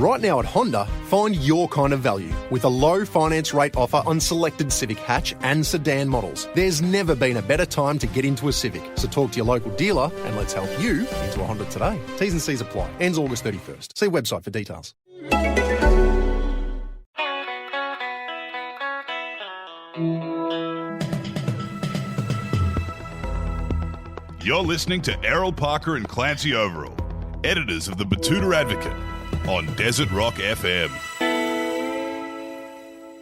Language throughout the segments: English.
Right now at Honda, find your kind of value with a low finance rate offer on selected Civic hatch and sedan models. There's never been a better time to get into a Civic, so talk to your local dealer and let's help you into a Honda today. T's and C's apply. Ends August 31st. See website for details. You're listening to Errol Parker and Clancy Errol, editors of the Batuta Advocate, on Desert Rock FM.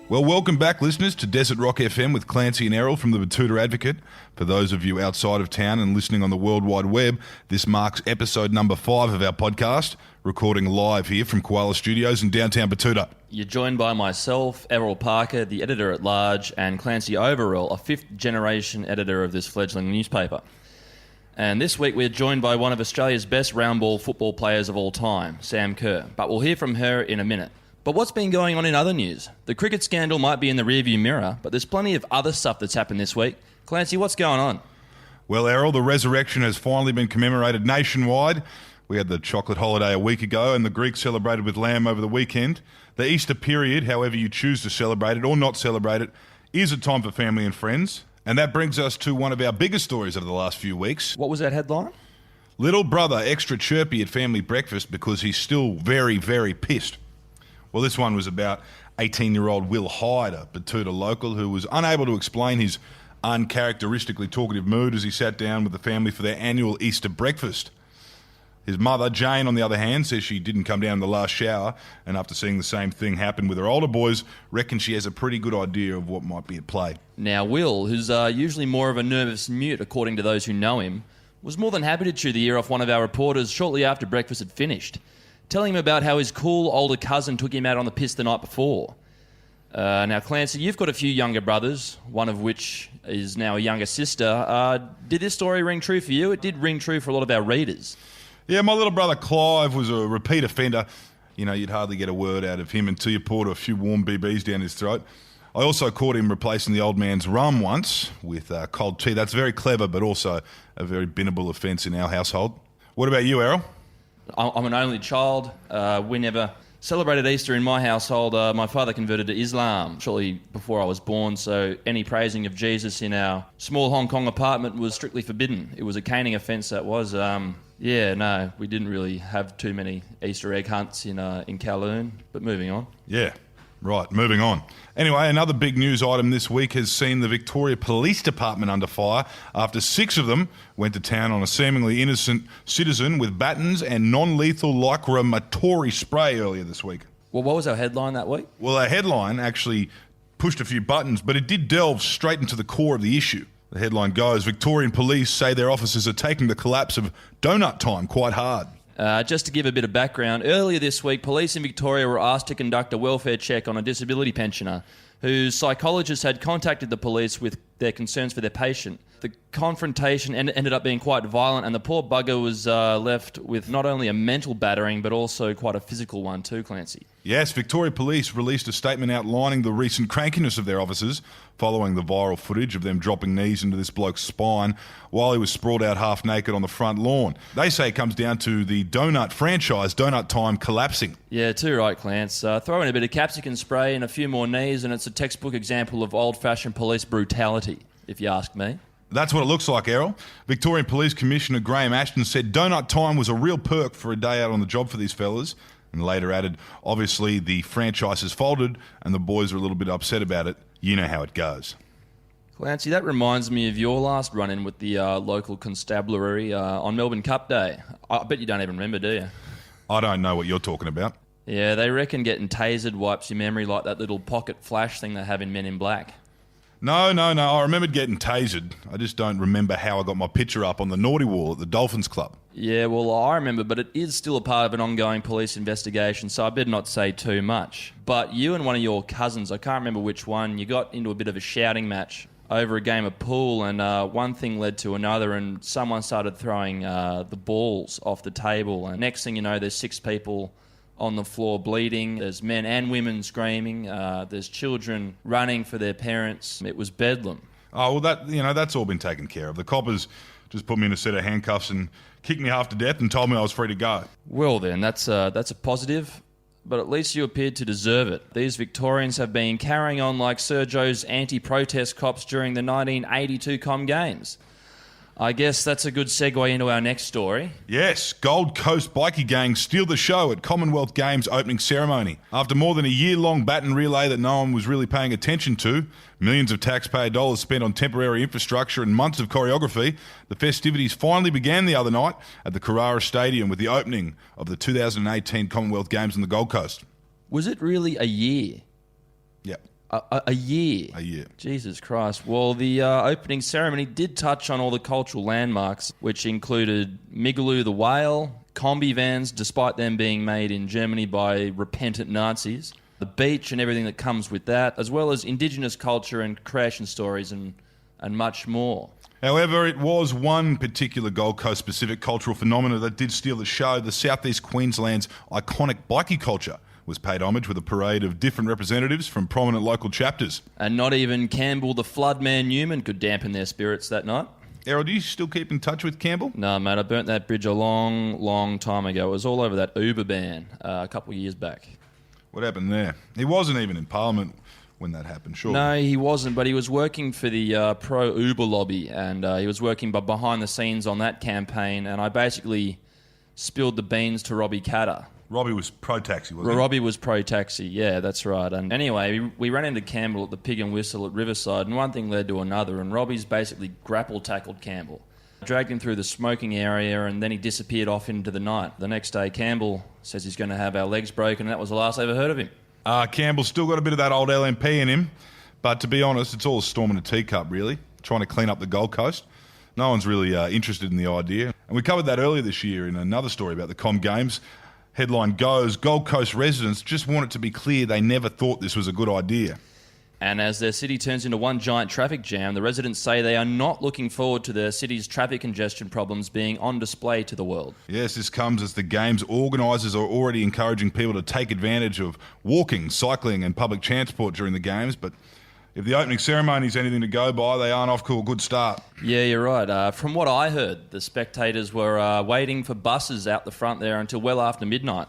Well, welcome back, listeners, to Desert Rock FM with Clancy and Errol from the Batuta Advocate. For those of you outside of town and listening on the World Wide Web, this marks episode number 5 of our podcast, recording live here from Koala Studios in downtown Batuta. You're joined by myself, Errol Parker, the editor-at-large, and Clancy Errol, a fifth-generation editor of this fledgling newspaper. And this week we're joined by one of Australia's best round ball football players of all time, Sam Kerr. But we'll hear from her in a minute. But what's been going on in other news? The cricket scandal might be in the rearview mirror, but there's plenty of other stuff that's happened this week. Clancy, what's going on? Well, Errol, the resurrection has finally been commemorated nationwide. We had the chocolate holiday a week ago, and the Greeks celebrated with lamb over the weekend. The Easter period, however you choose to celebrate it or not celebrate it, is a time for family and friends. And that brings us to one of our biggest stories of the last few weeks. What was that headline? Little brother extra chirpy at family breakfast because he's still very, very pissed. Well, this one was about 18-year-old Will Hyde, a Batuta local, who was unable to explain his uncharacteristically talkative mood as he sat down with the family for their annual Easter breakfast. His mother, Jane, on the other hand, says she didn't come down in the last shower, and after seeing the same thing happen with her older boys, reckons she has a pretty good idea of what might be at play. Now, Will, who's usually more of a nervous mute, according to those who know him, was more than happy to chew the ear off one of our reporters shortly after breakfast had finished, telling him about how his cool older cousin took him out on the piss the night before. Now, Clancy, you've got a few younger brothers, one of which is now a younger sister. Did this story ring true for you? It did ring true for a lot of our readers. Yeah, my little brother Clive was a repeat offender. You know, you'd hardly get a word out of him until you poured a few warm BBs down his throat. I also caught him replacing the old man's rum once with cold tea. That's very clever, but also a very binnable offence in our household. What about you, Errol? I'm an only child. We never celebrated Easter in my household. My father converted to Islam shortly before I was born, so any praising of Jesus in our small Hong Kong apartment was strictly forbidden. It was a caning offence, that was. Yeah, no, we didn't really have too many Easter egg hunts in Kowloon, but moving on. Yeah, right, moving on. Anyway, another big news item this week has seen the Victoria Police Department under fire after 6 of them went to town on a seemingly innocent citizen with batons and non-lethal Lycra Matori spray earlier this week. Well, what was our headline that week? Well, our headline actually pushed a few buttons, but it did delve straight into the core of the issue. The headline goes, Victorian police say their officers are taking the collapse of donut time quite hard. Just to give a bit of background, earlier this week, police in Victoria were asked to conduct a welfare check on a disability pensioner whose psychologist had contacted the police with their concerns for their patient. The confrontation ended up being quite violent, and the poor bugger was left with not only a mental battering, but also quite a physical one too, Clancy. Yes, Victoria Police released a statement outlining the recent crankiness of their officers following the viral footage of them dropping knees into this bloke's spine while he was sprawled out half naked on the front lawn. They say it comes down to the donut franchise, Donut Time, collapsing. Yeah, too right, Clance. Throw in a bit of capsicum spray and a few more knees, and it's a textbook example of old-fashioned police brutality, if you ask me. That's what it looks like, Errol. Victorian Police Commissioner Graham Ashton said donut time was a real perk for a day out on the job for these fellas, and later added, obviously the franchise has folded and the boys are a little bit upset about it. You know how it goes. Clancy, that reminds me of your last run-in with the local constabulary on Melbourne Cup Day. I bet you don't even remember, do you? I don't know what you're talking about. Yeah, they reckon getting tasered wipes your memory like that little pocket flash thing they have in Men in Black. No. I remembered getting tasered. I just don't remember how I got my picture up on the naughty wall at the Dolphins Club. Yeah, well, I remember, but it is still a part of an ongoing police investigation, so I better not say too much. But you and one of your cousins, I can't remember which one, you got into a bit of a shouting match over a game of pool, and one thing led to another, and someone started throwing the balls off the table. And next thing you know, there's 6 people on the floor bleeding. There's men and women screaming. There's children running for their parents. It was bedlam. Oh, well, that's all been taken care of. The coppers just put me in a set of handcuffs and kicked me half to death and told me I was free to go. Well then, that's a positive. but at least you appeared to deserve it. These Victorians have been carrying on like Sir Joe's anti-protest cops during the 1982 Comm Games. I guess that's a good segue into our next story. Yes, Gold Coast bikie gangs steal the show at Commonwealth Games opening ceremony. After more than a year-long baton relay that no one was really paying attention to, millions of taxpayer dollars spent on temporary infrastructure and months of choreography, the festivities finally began the other night at the Koala Stadium with the opening of the 2018 Commonwealth Games on the Gold Coast. Was it really a year? Yep. A year? A year. Jesus Christ. Well, the opening ceremony did touch on all the cultural landmarks, which included Migaloo the whale, combi vans, despite them being made in Germany by repentant Nazis, the beach and everything that comes with that, as well as Indigenous culture and creation stories and much more. However, it was one particular Gold Coast-specific cultural phenomena that did steal the show. The Southeast Queensland's iconic bikie culture was paid homage with a parade of different representatives from prominent local chapters. And not even Campbell the Floodman Newman could dampen their spirits that night. Errol, do you still keep in touch with Campbell? No, mate, I burnt that bridge a long, long time ago. It was all over that Uber ban a couple of years back. What happened there? He wasn't even in Parliament when that happened, sure. No, he wasn't, but he was working for the pro-Uber lobby, and he was working behind the scenes on that campaign, and I basically spilled the beans to Robbie Catter. Robbie was pro-taxi, wasn't he? Robbie was pro-taxi, yeah, that's right. And anyway, we ran into Campbell at the Pig and Whistle at Riverside, and one thing led to another, and Robbie's basically grapple-tackled Campbell. Dragged him through the smoking area, and then he disappeared off into the night. The next day, Campbell says he's going to have our legs broken, and that was the last I ever heard of him. Campbell's still got a bit of that old LMP in him, but to be honest, it's all a storm in a teacup, really, trying to clean up the Gold Coast. No one's really interested in the idea. And we covered that earlier this year in another story about the Comm Games. Headline goes, Gold Coast residents just want it to be clear they never thought this was a good idea. And as their city turns into one giant traffic jam, the residents say they are not looking forward to their city's traffic congestion problems being on display to the world. Yes, this comes as the Games organisers are already encouraging people to take advantage of walking, cycling and public transport during the Games, but if the opening ceremony is anything to go by, they aren't off to a good start. Yeah, you're right. From what I heard, the spectators were waiting for buses out the front there until well after midnight.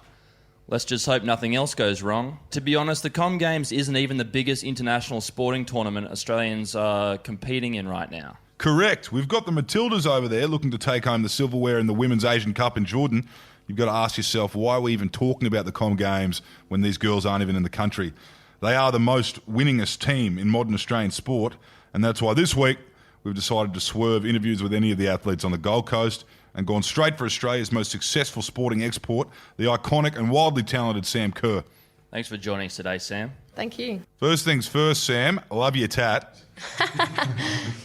Let's just hope nothing else goes wrong. To be honest, the Comm Games isn't even the biggest international sporting tournament Australians are competing in right now. Correct. We've got the Matildas over there looking to take home the silverware in the Women's Asian Cup in Jordan. You've got to ask yourself, why are we even talking about the Comm Games when these girls aren't even in the country? They are the most winningest team in modern Australian sport, and that's why this week we've decided to swerve interviews with any of the athletes on the Gold Coast and gone straight for Australia's most successful sporting export, the iconic and wildly talented Sam Kerr. Thanks for joining us today, Sam. Thank you. First things first, Sam, I love your tat.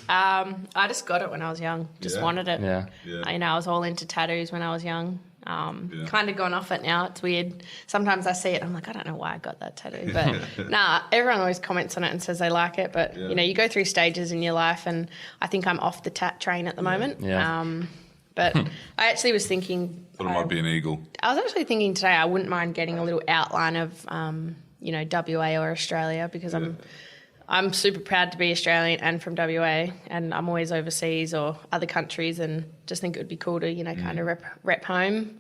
I just got it when I was young. Just wanted it. Yeah. I was all into tattoos when I was young. Kind of gone off it now. It's weird. Sometimes I see it, I'm like, I don't know why I got that tattoo. But everyone always comments on it and says they like it. But, you go through stages in your life, and I think I'm off the tat train at the moment. Yeah. But I actually was thinking... Thought it might be an eagle. I was actually thinking today I wouldn't mind getting a little outline of, WA or Australia, because I'm super proud to be Australian and from WA, and I'm always overseas or other countries, and just think it would be cool to, kind of rep home.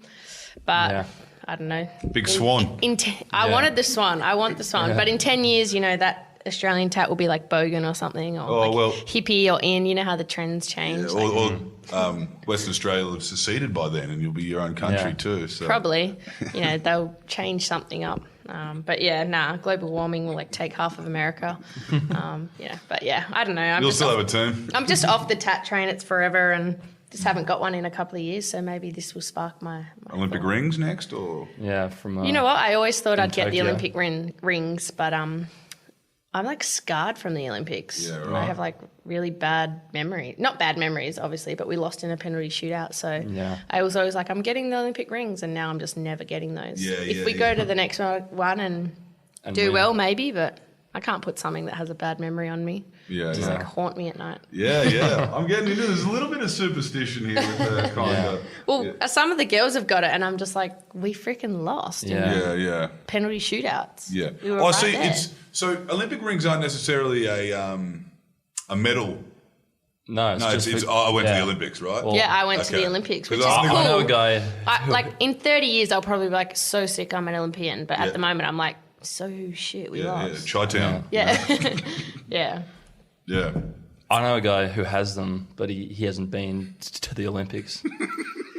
But I don't know. Big swan. I wanted the swan. I want the swan. But in 10 years, that Australian tat will be like Bogan or something, or hippie or in. You know how the trends change. Yeah, or Western Australia will have seceded by then, and you'll be your own country too. So. Probably. They'll change something up. Global warming will take half of America. But I don't know. You'll still have a team. I'm just off the tat train. It's forever, and just haven't got one in a couple of years. So maybe this will spark my Olympic rings next, or from. You know what? I always thought I'd get the Tokyo. Olympic rings, but I'm scarred from the Olympics. Yeah, right. I have really bad memory. Not bad memories, obviously, but we lost in a penalty shootout. So I was always like, I'm getting the Olympic rings, and now I'm just never getting those. If we go to the next one and do win. well, maybe, but I can't put something that has a bad memory on me. Just Haunt me at night. I'm getting into there's a little bit of superstition here with the kind of. Well, some of the girls have got it, and I'm just like, we freaking lost. in penalty shootouts. Yeah. We were there. So Olympic rings aren't necessarily a medal No, I went to the Olympics, right? Well, Yeah, I went to the Olympics, which is I cool. I know a guy. In 30 years, I'll probably be like, so sick I'm an Olympian. But at the moment, I'm like, so shit, we lost. Chi-town. Yeah. Yeah. Yeah. I know a guy who has them, but he hasn't been to the Olympics.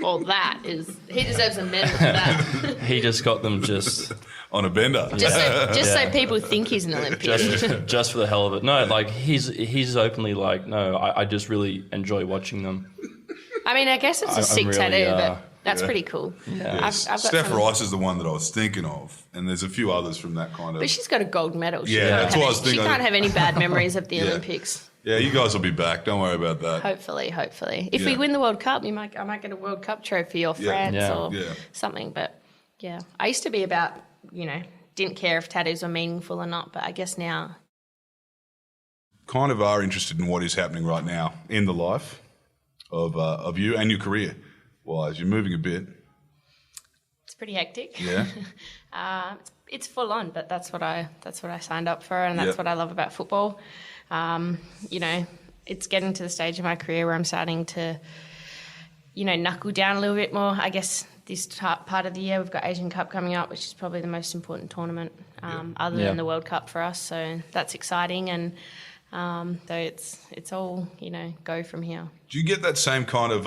Well, he deserves a medal for that. He just got them just On a bender. So people think he's an Olympian. just for the hell of it. No, like he's openly like, no, I just really enjoy watching them. I mean, I guess it's a sick really, tattoo, but that's pretty cool. Yeah. I've got Steph Rice is the one that I was thinking of, and there's a few others from that kind of. But she's got a gold medal. That's what I was thinking. She can't have any bad memories of the Olympics. Yeah, you guys will be back. Don't worry about that. Hopefully. If we win the World Cup, I might get a World Cup trophy or France or something. But yeah, I used to be about, didn't care if tattoos were meaningful or not, but I guess now. Kind of are interested in what is happening right now in the life of you and your career. Wise, you're moving a bit. It's pretty hectic. Yeah. It's full on, but that's what I signed up for, and that's what I love about football. It's getting to the stage of my career where I'm starting to, knuckle down a little bit more. I guess this part of the year we've got Asian Cup coming up, which is probably the most important tournament other than the World Cup for us. So that's exciting, and so it's all go from here. Do you get that same kind of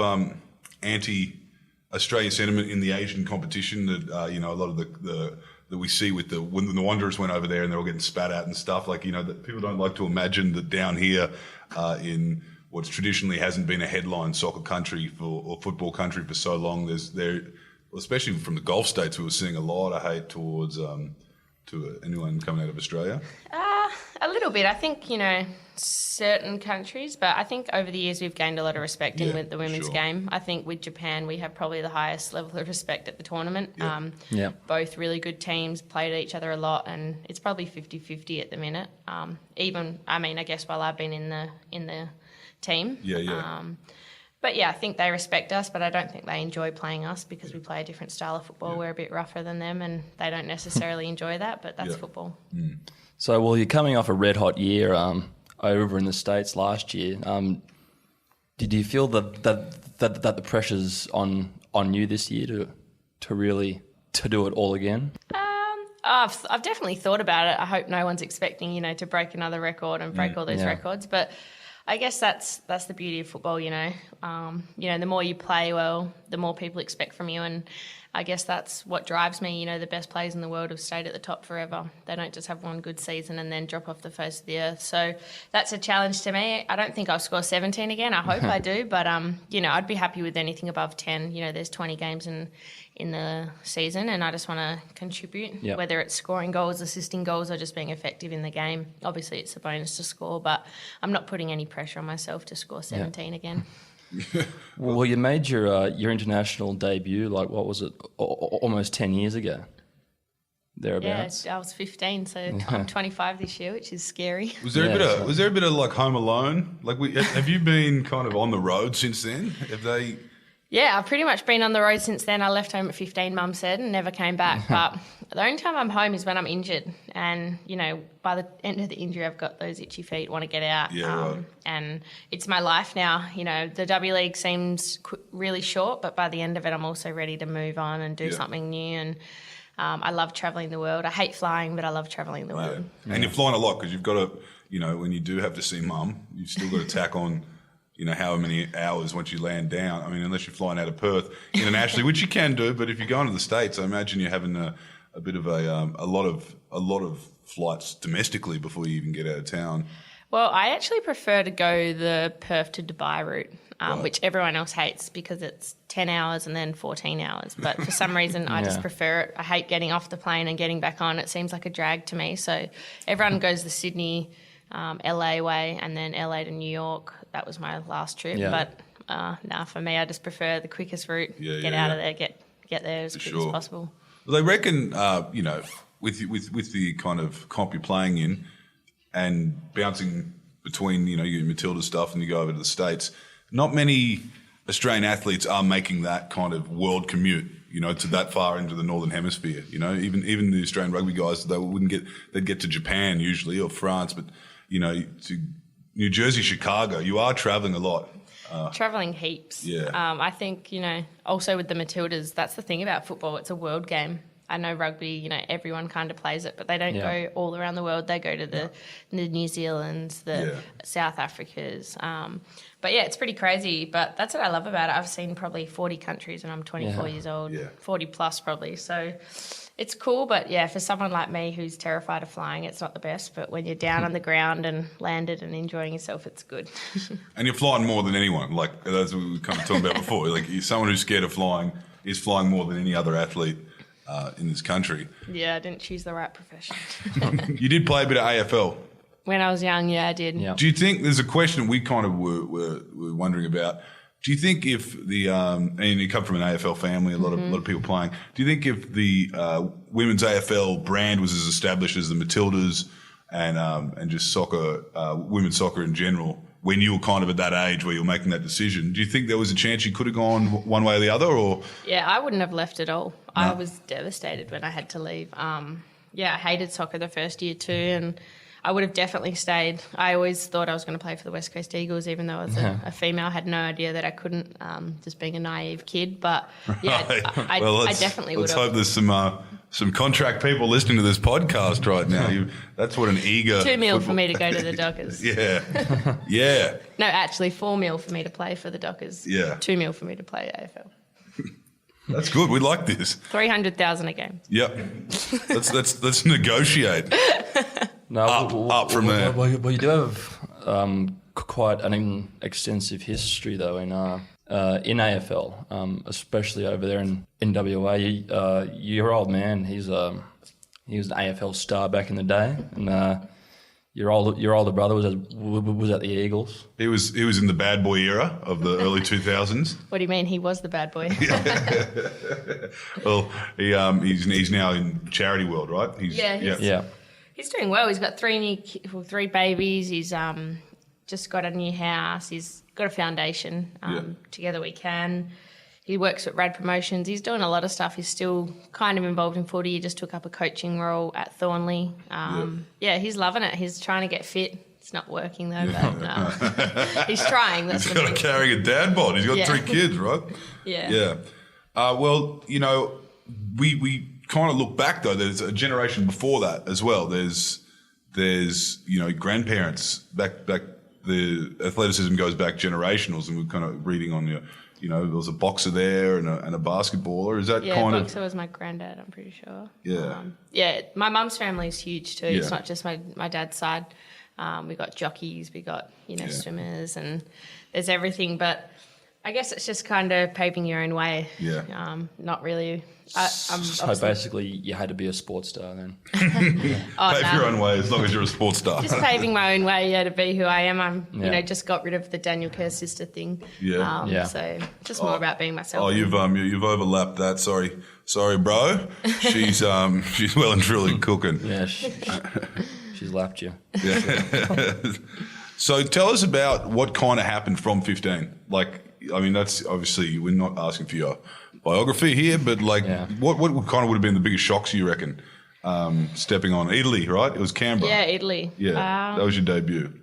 anti-Australian sentiment in the Asian competition that a lot of the that we see with when the Wanderers went over there and they're all getting spat at and stuff, that people don't like to imagine that down here in what's traditionally hasn't been a headline soccer country or football country for so long, especially from the Gulf states, we were seeing a lot of hate towards to anyone coming out of Australia. A little bit. I think, certain countries, but I think over the years we've gained a lot of respect in the women's game. I think with Japan we have probably the highest level of respect at the tournament. Both really good teams, played each other a lot, and it's probably 50-50 at the minute. I guess while I've been in the team. But yeah, I think they respect us, but I don't think they enjoy playing us because we play a different style of football. We're a bit rougher than them, and they don't necessarily enjoy that, but that's football. So, you're coming off a red-hot year over in the States last year. Did you feel that the pressure's on you this year to really do it all again? I've definitely thought about it. I hope no one's expecting, to break another record and break all those records, but I guess that's the beauty of football, the more you play well, the more people expect from you, and I guess that's what drives me. The best players in the world have stayed at the top forever. They don't just have one good season and then drop off the face of the earth. So that's a challenge to me. I don't think I'll score 17 again. I hope I do, but I'd be happy with anything above 10. There's 20 games in the season, and I just want to contribute, whether it's scoring goals, assisting goals, or just being effective in the game. Obviously, it's a bonus to score, but I'm not putting any pressure on myself to score 17 again. Well, you made your international debut, what was it, almost 10 years ago, thereabouts? Yeah, I was 15, so I'm 25 this year, which is scary. Was there a bit of Home Alone? Have you been kind of on the road since then? Have they? Yeah, I've pretty much been on the road since then. I left home at 15, Mum said, and never came back. But the only time I'm home is when I'm injured. And, by the end of the injury, I've got those itchy feet, want to get out. Right. And it's my life now. The W League seems really short, but by the end of it, I'm also ready to move on and do something new. And I love travelling the world. I hate flying, but I love travelling the world. Yeah. And you're flying a lot because you've got to, when you do have to see Mum, you've still got to tack on how many hours once you land down. I mean, unless you're flying out of Perth internationally, which you can do, but if you're going to the States, I imagine you're having a bit of a lot of flights domestically before you even get out of town. Well, I actually prefer to go the Perth to Dubai route, which everyone else hates because it's 10 hours and then 14 hours. But for some reason, I just prefer it. I hate getting off the plane and getting back on. It seems like a drag to me. So everyone goes the Sydney, LA way, and then LA to New York. That was my last trip. But for me, I just prefer the quickest route. Get out of there, get there as quick as possible. Well, they reckon, with the kind of comp you're playing in and bouncing between, your Matilda stuff and you go over to the States, not many Australian athletes are making that kind of world commute, to that far into the Northern Hemisphere. Even the Australian rugby guys, they'd get to Japan usually or France, but, to New Jersey, Chicago. You are travelling a lot. Travelling heaps. Yeah. I think, also with the Matildas, that's the thing about football. It's a world game. I know rugby, everyone kind of plays it, but they don't go all around the world. They go to the New Zealands, the South Africas. But yeah, it's pretty crazy. But that's what I love about it. I've seen probably 40 countries and I'm 24 years old, 40 plus probably. So it's cool. But yeah, for someone like me who's terrified of flying, it's not the best. But when you're down on the ground and landed and enjoying yourself, it's good. And you're flying more than anyone. Like, as we were kind of talking about before, like someone who's scared of flying is flying more than any other athlete in this country. Yeah, I didn't choose the right profession. You did play a bit of AFL. When I was young, yeah, I did. Yeah. Do you think there's a question we kind of were wondering about? Do you think if the and you come from an AFL family, a lot of people playing. Do you think if the women's AFL brand was as established as the Matildas and just soccer, women's soccer in general, when you were kind of at that age where you were making that decision, do you think there was a chance you could have gone one way or the other? Or yeah, I wouldn't have left at all. No. I was devastated when I had to leave. I hated soccer the first year too, and I would have definitely stayed. I always thought I was going to play for the West Coast Eagles, even though I was a female. I had no idea that I couldn't, just being a naive kid. But yeah, I definitely would have. Let's hope there's some contract people listening to this podcast right now. That's what an eager $2 million for me to go to the Dockers. Yeah. No, actually $4 million for me to play for the Dockers. Yeah. $2 million for me to play AFL. That's good. We like this. 300,000 a game. Yep. Let's negotiate. No, up from there. Well, you do have quite an extensive history though in AFL, especially over there in WA. Your old man, he was an AFL star back in the day, and your older brother was at the Eagles. He was in the bad boy era of the early 2000s. What do you mean? He was the bad boy. Well, he's now in charity world, right? He's doing well. He's got three babies. He's just got a new house. He's got a foundation. Together We Can. He works at Rad Promotions. He's doing a lot of stuff. He's still kind of involved in footy. He just took up a coaching role at Thornley. He's loving it. He's trying to get fit. It's not working though, but he's trying. He's got to carry a dad bod. He's got 3 kids, right? Yeah. Well, we kind of look back though. There's a generation before that as well. There's grandparents back. The athleticism goes back generationals, and we're kind of reading on there was a boxer there and a basketballer. Is that kind of? Boxer was my granddad, I'm pretty sure. Yeah. My mum's family is huge too. It's not just my dad's side. We got jockeys, we got swimmers, and there's everything. But I guess it's just kind of paving your own way. Yeah. Not really. So basically, you had to be a sports star then. Pave your own way as long as you're a sports star. Just paving my own way, to be who I am. I'm, just got rid of the Daniel Kerr sister thing. So just more about being myself. Oh, you've overlapped that. Sorry, bro. She's well and truly cooking. Yeah, she's lapped you. Yeah. So tell us about what kind of happened from 15. That's obviously we're not asking for your biography here, but what kind of would have been the biggest shocks you reckon? Stepping on Italy, right? It was Canberra. Yeah, Italy. Yeah, that was your debut.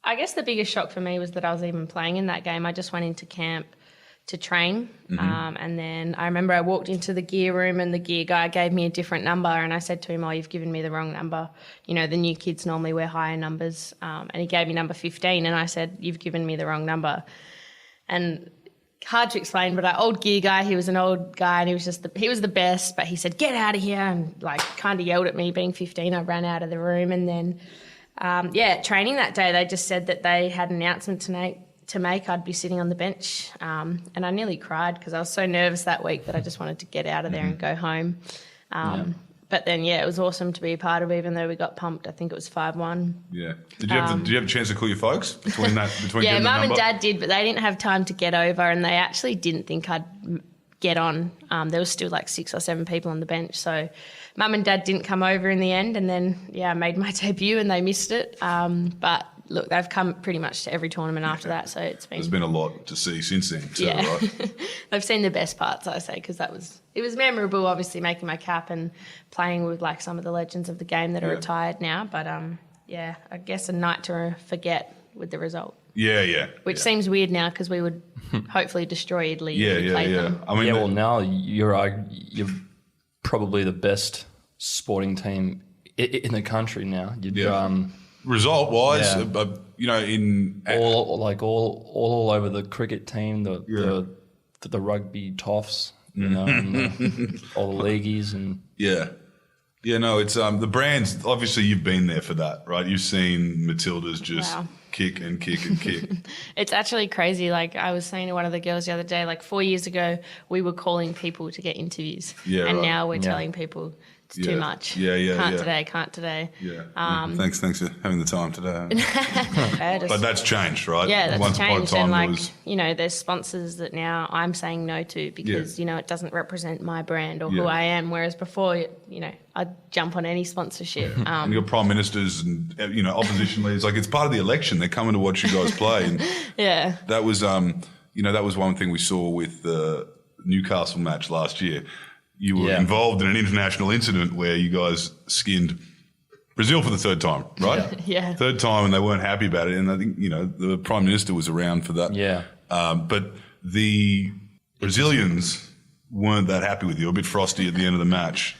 I guess the biggest shock for me was that I was even playing in that game. I just went into camp to train, and then I remember I walked into the gear room and the gear guy gave me a different number, and I said to him, "Oh, you've given me the wrong number. The new kids normally wear higher numbers," and he gave me number 15, and I said, "You've given me the wrong number." And hard to explain, but our old gear guy, he was an old guy and he was the best, but he said, "Get out of here," and kind of yelled at me. Being 15, I ran out of the room, and then training that day, they just said that they had an announcement to make. I'd be sitting on the bench, and I nearly cried because I was so nervous that week that I just wanted to get out of there and go home. But then, it was awesome to be a part of, even though we got pumped. I think it was 5-1. Yeah. Did you have a chance to call your folks between yeah, Mum and Dad did, but they didn't have time to get over, and they actually didn't think I'd get on. There was still 6 or 7 people on the bench, so Mum and Dad didn't come over in the end, and then, I made my debut and they missed it. But look, they've come pretty much to every tournament after that, so there's been a lot to see since then too, right? They've seen the best parts, I say, because it was memorable, obviously, making my cap and playing with some of the legends of the game that are retired now. But I guess a night to forget with the result. Yeah. Which seems weird now because we would hopefully destroy Italy if we played them. I mean, yeah, well, now you're probably the best sporting team in the country now. Result-wise, in all over the cricket team, the rugby toffs, and all the leagueies and it's the brands. Obviously, you've been there for that, right? You've seen Matilda's just kick and kick and kick. It's actually crazy. Like I was saying to one of the girls the other day, like 4 years ago, we were calling people to get interviews, now we're telling people it's too much. Can't today. Yeah. Thanks for having the time today. But that's changed, right? Yeah, that's Once changed. upon a time, And there's sponsors that now I'm saying no to because, it doesn't represent my brand or who I am. Whereas before, I'd jump on any sponsorship. And your prime ministers and, opposition leaders, like it's part of the election. They're coming to watch you guys play. And that was, that was one thing we saw with the Newcastle match last year. You were involved in an international incident where you guys skinned Brazil for the third time, right? Yeah. Third time, and they weren't happy about it. And I think, the Prime Minister was around for that. Yeah. But the Brazilians weren't that happy with you, a bit frosty at the end of the match.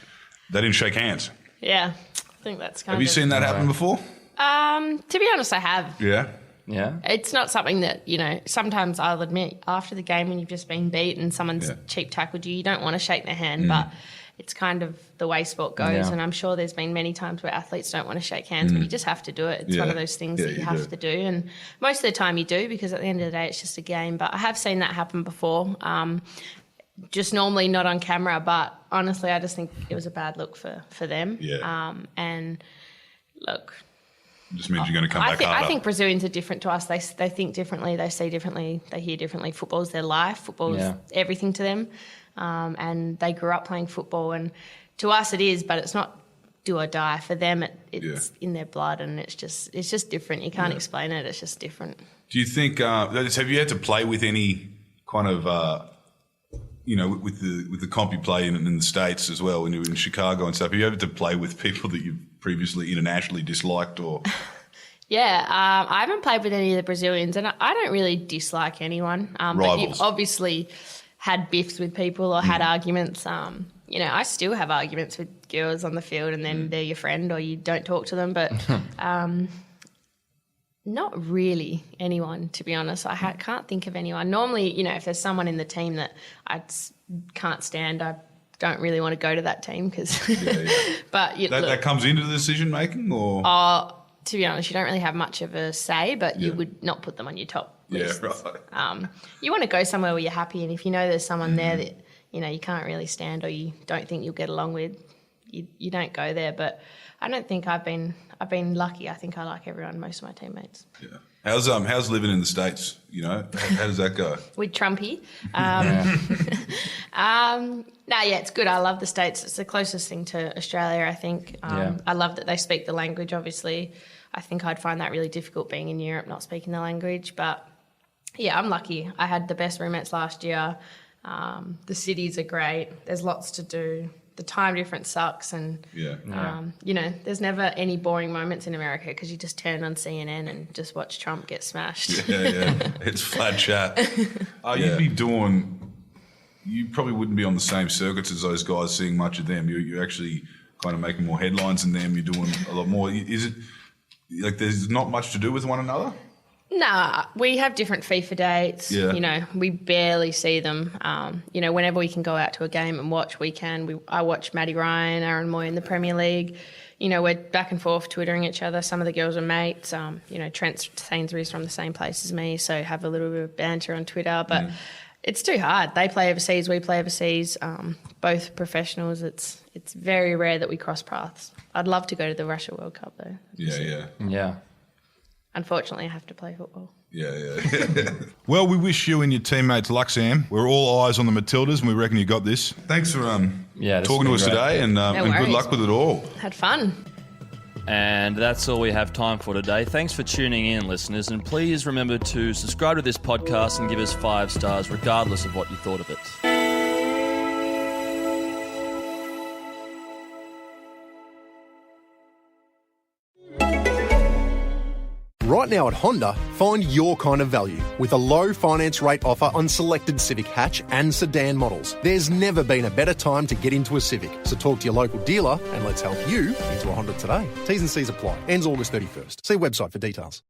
They didn't shake hands. Yeah. I think that's kind of... Have you seen that happen before? To be honest, I have. Yeah. Yeah. It's not something that, sometimes I'll admit after the game when you've just been beat and someone's cheap tackled you don't want to shake their hand, but it's kind of the way sport goes. And I'm sure there's been many times where athletes don't want to shake hands, but you just have to do it. It's one of those things that you have to do. And most of the time you do because at the end of the day it's just a game. But I have seen that happen before. Just normally not on camera, but honestly I just think it was a bad look for them. Yeah. And look... It just means you're going to come back harder. I think Brazilians are different to us. They think differently. They see differently. They hear differently. Football's their life. Football's everything to them. And they grew up playing football. And to us it is, but it's not do or die. For them it's in their blood and it's just different. You can't explain it. It's just different. Do you think, have you had to play with any kind of, with the comp you play in the States as well when you were in Chicago and stuff, have you ever had to play with people that you've previously internationally disliked or... I haven't played with any of the Brazilians and I don't really dislike anyone. But you've obviously had biffs with people or had arguments. I still have arguments with girls on the field and then they're your friend or you don't talk to them. But not really anyone, to be honest. I can't think of anyone. Normally, if there's someone in the team that I can't stand, I don't really want to go to that team because... But that comes into the decision making or... To be honest, you don't really have much of a say, but you would not put them on your top list. Yeah, right. You want to go somewhere where you're happy, and if you know there's someone there that you can't really stand or you don't think you'll get along with, you don't go there. But I don't think I've been lucky. I think I like everyone, most of my teammates. Yeah. How's living in the States? How does that go? With Trumpy. It's good. I love the States. It's the closest thing to Australia, I think. I love that they speak the language, obviously. I think I'd find that really difficult being in Europe, not speaking the language. But, I'm lucky. I had the best roommates last year. The cities are great. There's lots to do. The time difference sucks and, there's never any boring moments in America because you just turn on CNN and just watch Trump get smashed. It's flat chat. You probably wouldn't be on the same circuits as those guys seeing much of them. You're actually kind of making more headlines than them. You're doing a lot more. Is it like there's not much to do with one another? Nah, we have different FIFA dates. Yeah. We barely see them. Whenever we can go out to a game and watch, we can. I watch Matty Ryan, Aaron Moy in the Premier League. We're back and forth twittering each other. Some of the girls are mates. Trent Sainsbury's from the same place as me, so have a little bit of banter on Twitter. But it's too hard. They play overseas, we play overseas. Both professionals. It's very rare that we cross paths. I'd love to go to the Russia World Cup though. Yeah. Unfortunately, I have to play football. Yeah. Well, we wish you and your teammates luck, Sam. We're all eyes on the Matildas, and we reckon you got this. Thanks for talking to us today, and good luck with it all. Had fun. And that's all we have time for today. Thanks for tuning in, listeners, and please remember to subscribe to this podcast and give us 5 stars, regardless of what you thought of it. Right now at Honda, find your kind of value with a low finance rate offer on selected Civic hatch and sedan models. There's never been a better time to get into a Civic, so talk to your local dealer and let's help you into a Honda today. T's and C's apply. Ends August 31st. See website for details.